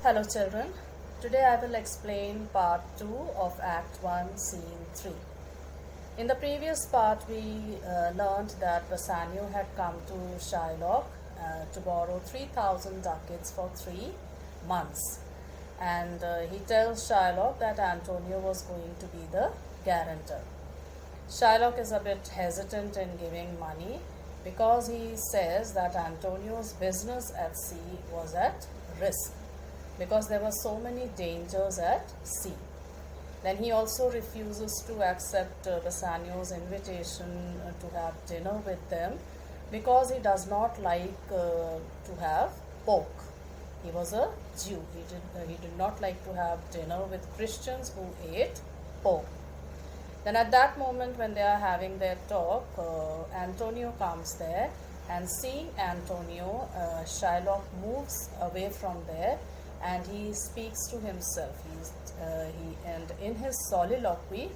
Hello children, today I will explain part 2 of Act 1 Scene 3. In the previous part we learned that Bassanio had come to Shylock to borrow 3,000 ducats for 3 months, and he tells Shylock that Antonio was going to be the guarantor. Shylock is a bit hesitant in giving money because he says that Antonio's business at sea was at risk, because there were so many dangers at sea. Then he also refuses to accept Bassanio's invitation to have dinner with them because he does not like to have pork. He was a Jew. He did not like to have dinner with Christians who ate pork. Then at that moment when they are having their talk, Antonio comes there, and seeing Antonio, Shylock moves away from there and he speaks to himself. And in his soliloquy,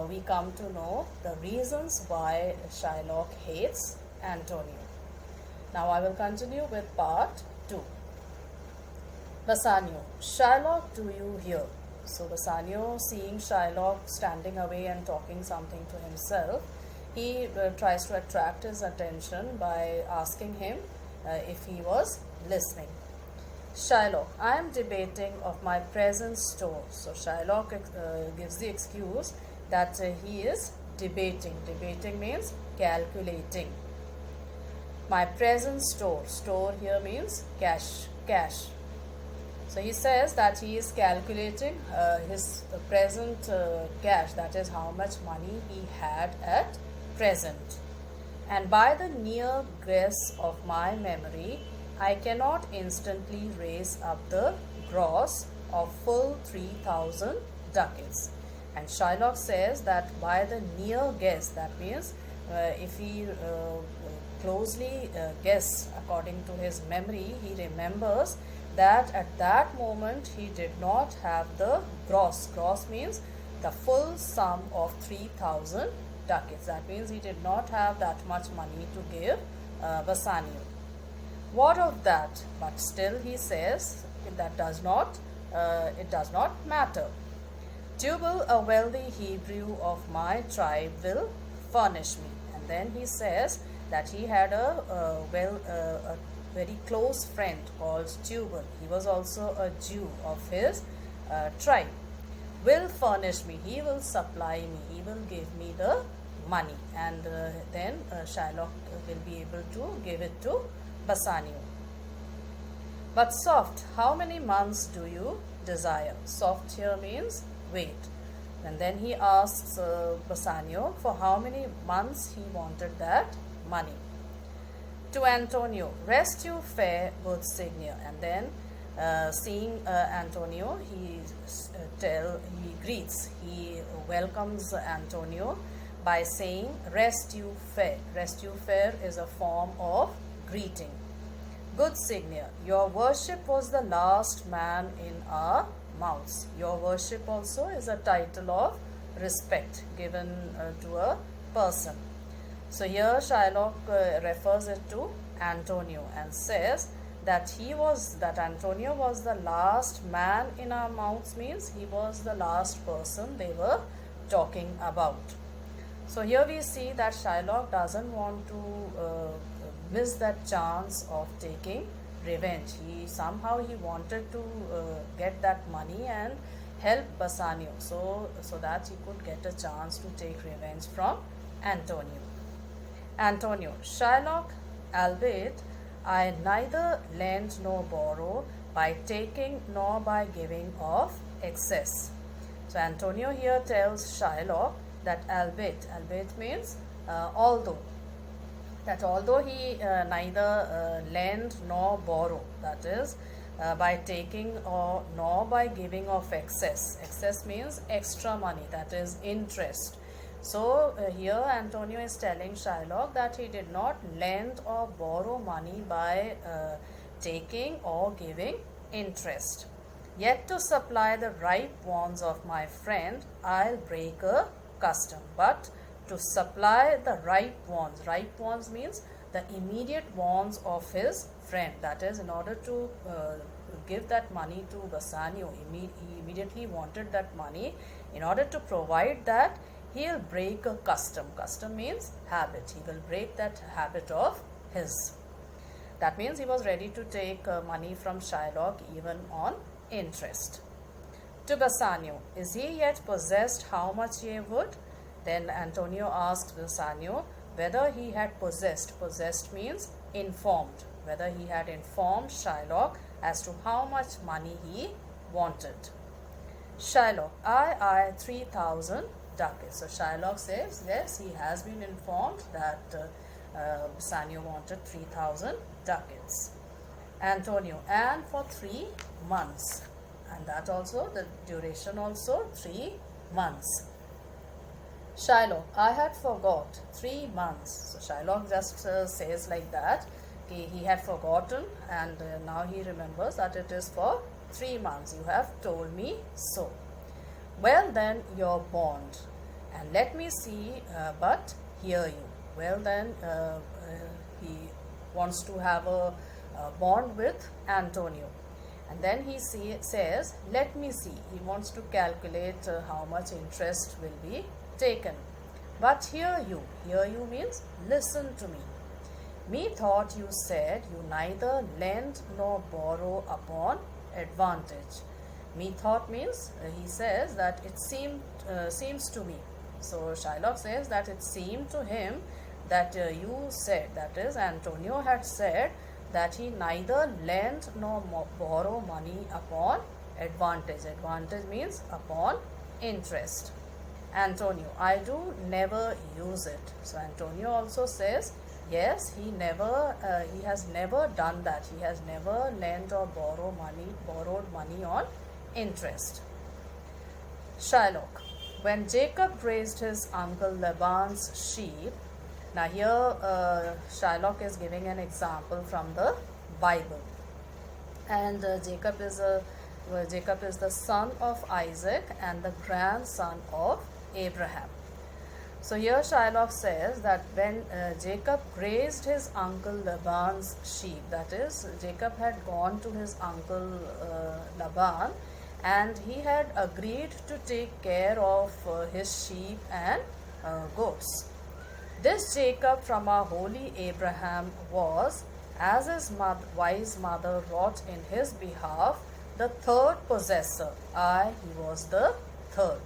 we come to know the reasons why Shylock hates Antonio. Now I will continue with part 2. Bassanio, Shylock, do you hear? So Bassanio, seeing Shylock standing away and talking something to himself, he tries to attract his attention by asking him if he was listening. Shylock, I am debating of my present store. So Shylock gives the excuse that he is debating. Debating means calculating. My present store. Store here means cash. So he says that he is calculating his present cash, that is how much money he had at present. And by the near guess of my memory, I cannot instantly raise up the gross of full 3,000 ducats. And Shylock says that by the near guess, that means if he closely guess according to his memory, he remembers that at that moment he did not have the gross. Gross means the full sum of 3,000 ducats. That means he did not have that much money to give Bassanio. What of that? But still he says it does not matter. Tubal, a wealthy Hebrew of my tribe, will furnish me. And then he says that he had a very close friend called Tubal. He was also a Jew of his tribe. Will furnish me. He will supply me. He will give me the money. And then Shylock will be able to give it to Bassanio. But soft, how many months do you desire? Soft here means wait. And then he asks Bassanio for how many months he wanted that money. To Antonio, rest you fair, good Signia. And then seeing Antonio, he welcomes Antonio by saying rest you fair. Rest you fair is a form of greeting. Good Signia, your worship was the last man in our mouths. Your worship also is a title of respect given to a person. So here Shylock refers it to Antonio and says that Antonio was the last man in our mouths, means he was the last person they were talking about. So here we see that Shylock doesn't want to miss that chance of taking revenge. He wanted to get that money and help Bassanio so that he could get a chance to take revenge from Antonio. Antonio, Shylock, albeit I neither lend nor borrow by taking nor by giving of excess. So Antonio here tells Shylock that albeit means although he neither lend nor borrow, that is by taking or nor by giving of excess. Excess means extra money, that is interest. So here Antonio is telling Shylock that he did not lend or borrow money by taking or giving interest. Yet to supply the ripe wants of my friend, I'll break a custom. But to supply the ripe wants means the immediate wants of his friend. That is, in order to give that money to Bassanio. He immediately wanted that money. In order to provide that, he'll break a custom. Custom means habit. He will break that habit of his. That means he was ready to take money from Shylock even on interest. To Bassanio, is he yet possessed how much ye would? Then Antonio asked Bassanio whether he had possessed. Possessed means informed. Whether he had informed Shylock as to how much money he wanted. Shylock, I 3,000 ducats. So Shylock says, yes, he has been informed that Bassanio wanted 3,000 ducats. Antonio, and for 3 months. And that also, the duration also 3 months. Shylock, I had forgot 3 months. So Shylock just says like that. He had forgotten, and now he remembers that it is for 3 months. You have told me so. Well then, your bond, and let me see, but hear you. Well then, he wants to have a bond with Antonio. And then he says, let me see. He wants to calculate how much interest will be taken. But hear you. Hear you means listen to me. Methought you said you neither lend nor borrow upon advantage. Methought means he says that it seems to me. So Shylock says that it seemed to him that you said, that is Antonio had said, that he neither lend nor borrow money upon advantage. Advantage means upon interest. Antonio, I do never use it. So Antonio also says, yes, he has never done that. He has never lent or borrowed money on interest. Shylock, when Jacob raised his uncle Laban's sheep. Now here Shylock is giving an example from the Bible, and Jacob is the son of Isaac and the grandson of Abraham. So here Shylock says that when Jacob grazed his uncle Laban's sheep, that is Jacob had gone to his uncle Laban, and he had agreed to take care of his sheep and goats. This Jacob from our holy Abraham was, as his wise mother wrought in his behalf, the third possessor. He was the third.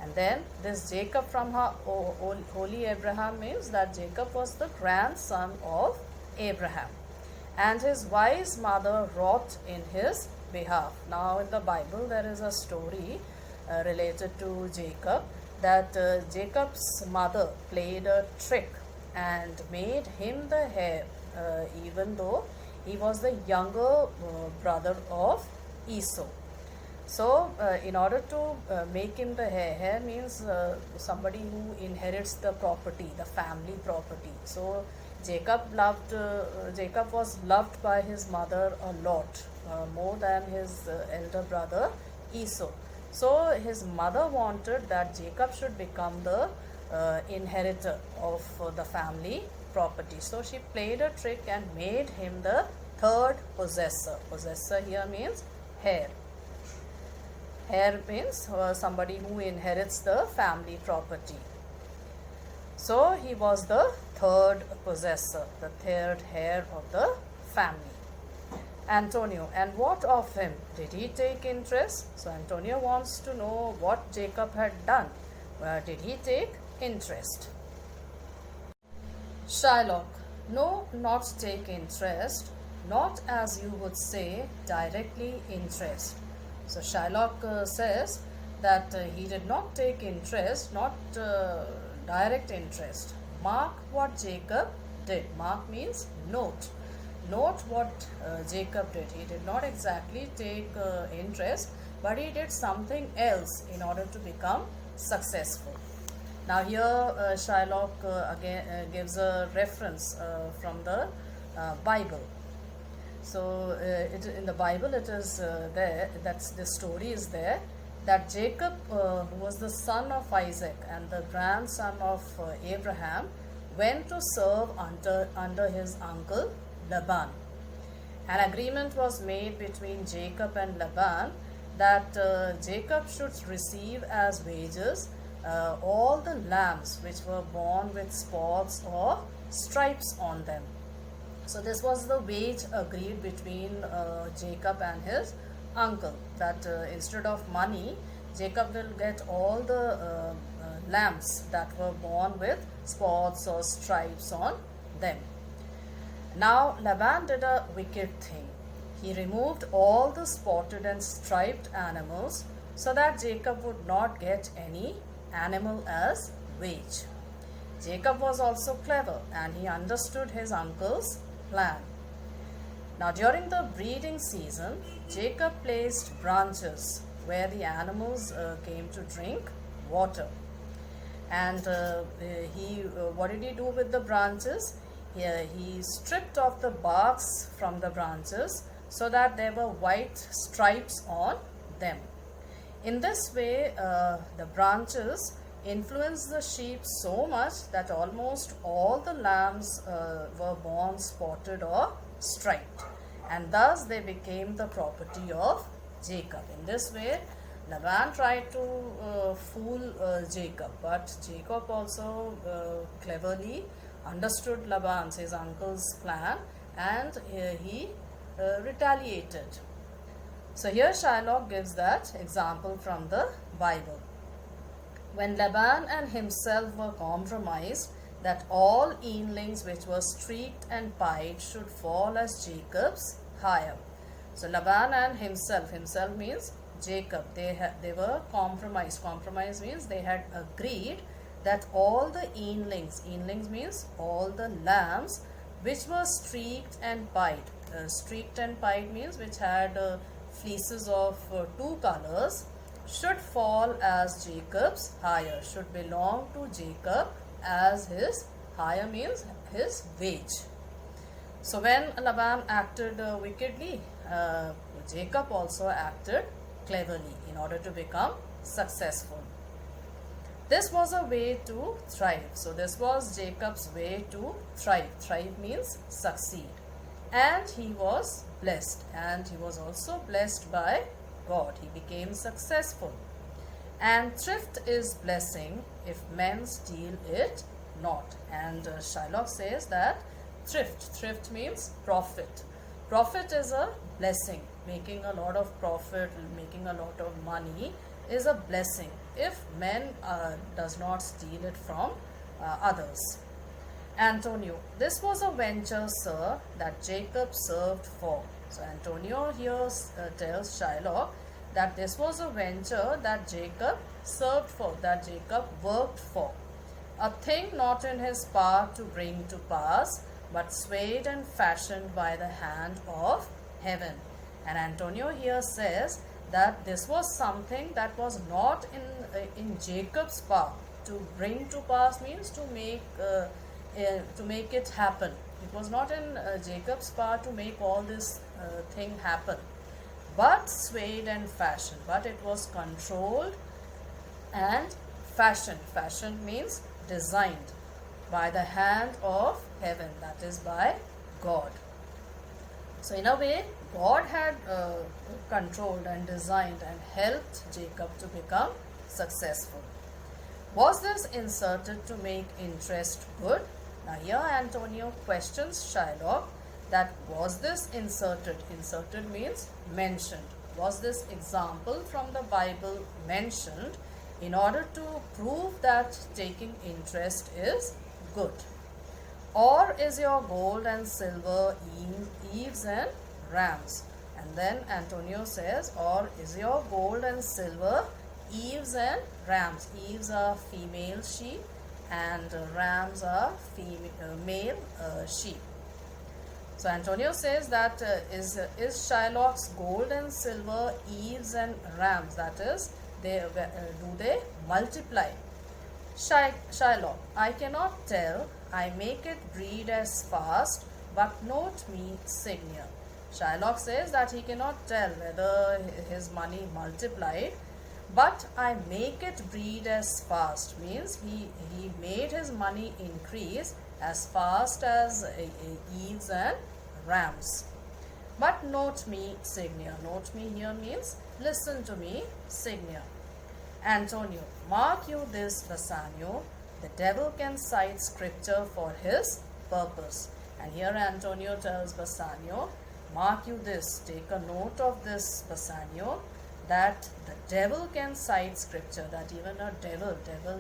And then this Jacob from her holy Abraham means that Jacob was the grandson of Abraham. And his wise mother wrought in his behalf. Now in the Bible there is a story related to Jacob, that Jacob's mother played a trick and made him the heir, even though he was the younger brother of Esau. So in order to make him the heir means somebody who inherits the property, the family property. So Jacob was loved by his mother a lot, more than his elder brother Esau. So his mother wanted that Jacob should become the inheritor of the family property. So she played a trick and made him the third possessor. Possessor here means heir. Heir means somebody who inherits the family property. So he was the third possessor, the third heir of the family. Antonio, and what of him? Did he take interest? So Antonio wants to know what Jacob had done. Did he take interest? Shylock, no, not take interest, not as you would say directly interest. So Shylock says that he did not take interest, not direct interest. Mark what Jacob did. Mark means note. Note what Jacob did. He did not exactly take interest, but he did something else in order to become successful. Now here Shylock again gives a reference from the Bible. So in the Bible it is there, that's the story is there, that Jacob, who was the son of Isaac and the grandson of Abraham, went to serve under his uncle Laban. An agreement was made between Jacob and Laban that Jacob should receive as wages all the lambs which were born with spots or stripes on them. So this was the wage agreed between Jacob and his uncle, that instead of money, Jacob will get all the lambs that were born with spots or stripes on them. Now Laban did a wicked thing. He removed all the spotted and striped animals so that Jacob would not get any animal as wage. Jacob was also clever and he understood his uncle's plan. Now during the breeding season, Jacob placed branches where the animals came to drink water. And what did he do with the branches? He stripped off the barks from the branches so that there were white stripes on them. In this way, the branches influenced the sheep so much that almost all the lambs were born spotted or striped, and thus they became the property of Jacob. In this way, Laban tried to fool Jacob, but Jacob also cleverly understood Laban's, his uncle's plan, and he retaliated. So here Shylock gives that example from the Bible. When Laban and himself were compromised that all eanlings which were streaked and pied should fall as Jacob's hire. So Laban and himself means Jacob, they were compromised. Compromise means they had agreed that all the eanlings means all the lambs which were streaked and pied. Streaked and pied means which had fleeces of two colors, should fall as Jacob's hire, should belong to Jacob as his hire, means his wage. So when Laban acted wickedly, Jacob also acted cleverly in order to become successful. This was a way to thrive. So this was Jacob's way to thrive. Thrive means succeed. And he was blessed, and he was also blessed by God. He became successful. And thrift is blessing if men steal it not. And Shylock says that thrift means profit. Profit is a blessing. Making a lot of profit, making a lot of money is a blessing if men does not steal it from others. Antonio, this was a venture, sir, that Jacob served for. So Antonio here tells Shylock that this was a venture that Jacob served for, that Jacob worked for. A thing not in his power to bring to pass, but swayed and fashioned by the hand of heaven. And Antonio here says that this was something that was not in Jacob's power to bring to pass, means to make it happen. It was not in Jacob's power to make all this thing happen, but swayed and fashioned. But it was controlled and fashioned. Fashioned means designed by the hand of heaven, that is by God. So in a way, God had controlled and designed and helped Jacob to become successful. Was this inserted to make interest good? Now here Antonio questions Shylock that was this inserted? Inserted means mentioned. Was this example from the Bible mentioned in order to prove that taking interest is good? Or is your gold and silver eves and rams? And then Antonio says, or is your gold and silver eves and rams? Eves are female sheep and rams are male sheep. So Antonio says that is Shylock's gold and silver eves and rams, that is, do they multiply? Shylock, I cannot tell. I make it breed as fast, but note me Signia. Shylock says that he cannot tell whether his money multiplied, but I make it breed as fast, means he made his money increase as fast as eves and rams. But note me, Signia. Note me here means listen to me, Signia. Antonio, mark you this, Bassanio. The devil can cite scripture for his purpose. And here Antonio tells Bassanio, mark you this, take a note of this, Bassanio, that the devil can cite scripture, that even a devil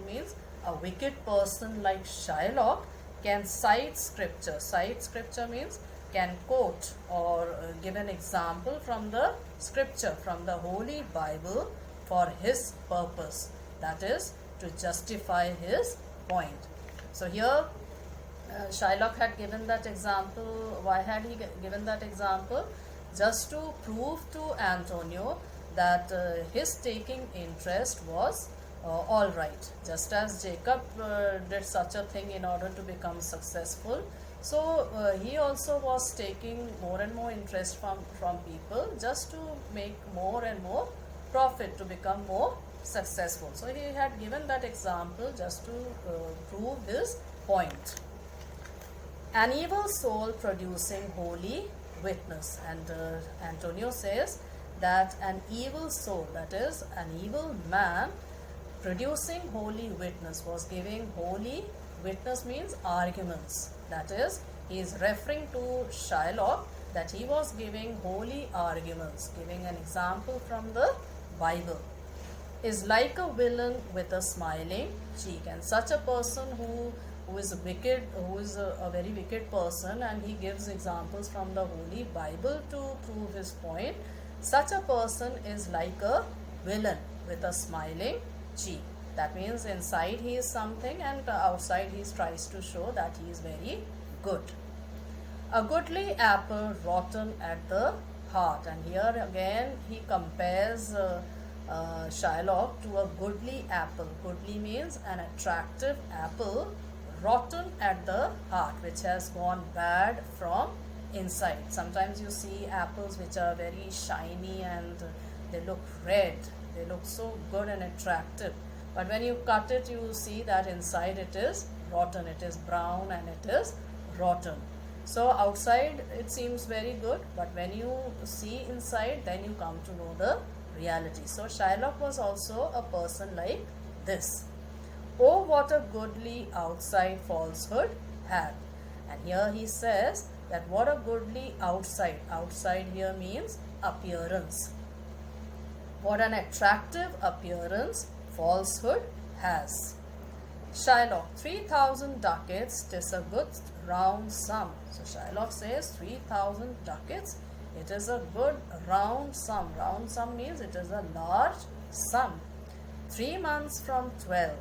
means a wicked person like Shylock can cite scripture. Cite scripture means can quote or give an example from the scripture, from the Holy Bible for his purpose, that is to justify his point. So here Shylock had given that example. Why had he given that example? Just to prove to Antonio that his taking interest was all right. Just as Jacob did such a thing in order to become successful, so he also was taking more and more interest from people just to make more and more profit, to become more successful. So he had given that example just to prove his point. An evil soul producing holy witness. And Antonio says that an evil soul, that is an evil man, producing holy witness, was giving holy witness means arguments. That is, he is referring to Shylock, that he was giving holy arguments, giving an example from the Bible. Is like a villain with a smiling cheek. And such a person who is wicked, who is a very wicked person, and he gives examples from the Holy Bible to prove his point. Such a person is like a villain with a smiling cheek. That means inside he is something and outside he tries to show that he is very good. A goodly apple rotten at the heart. And here again he compares Shylock to a goodly apple. Goodly means an attractive apple, rotten at the heart, which has gone bad from inside. Sometimes you see apples which are very shiny and they look red, they look so good and attractive, but when you cut it you see that inside it is rotten, it is brown and it is rotten. So outside it seems very good, but when you see inside then you come to know the reality. So Shylock was also a person like this. Oh, what a goodly outside falsehood hath. And here he says that what a goodly outside. Outside here means appearance. What an attractive appearance falsehood has. Shylock, 3,000 ducats, 'tis a good round sum. So Shylock says 3,000 ducats, it is a good round sum. Round sum means it is a large sum. 3 months from 12.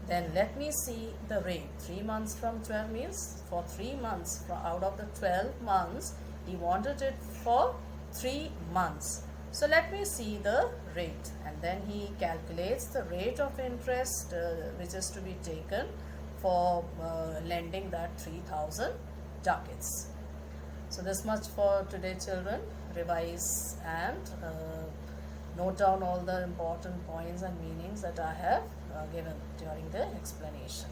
Then let me see the rate. 3 months from 12 means for 3 months. Out of the 12 months, he wanted it for 3 months. So let me see the rate. And then he calculates the rate of interest which is to be taken for lending that 3,000 ducats. So this much for today, children. Revise and note down all the important points and meanings that I have given during the explanation.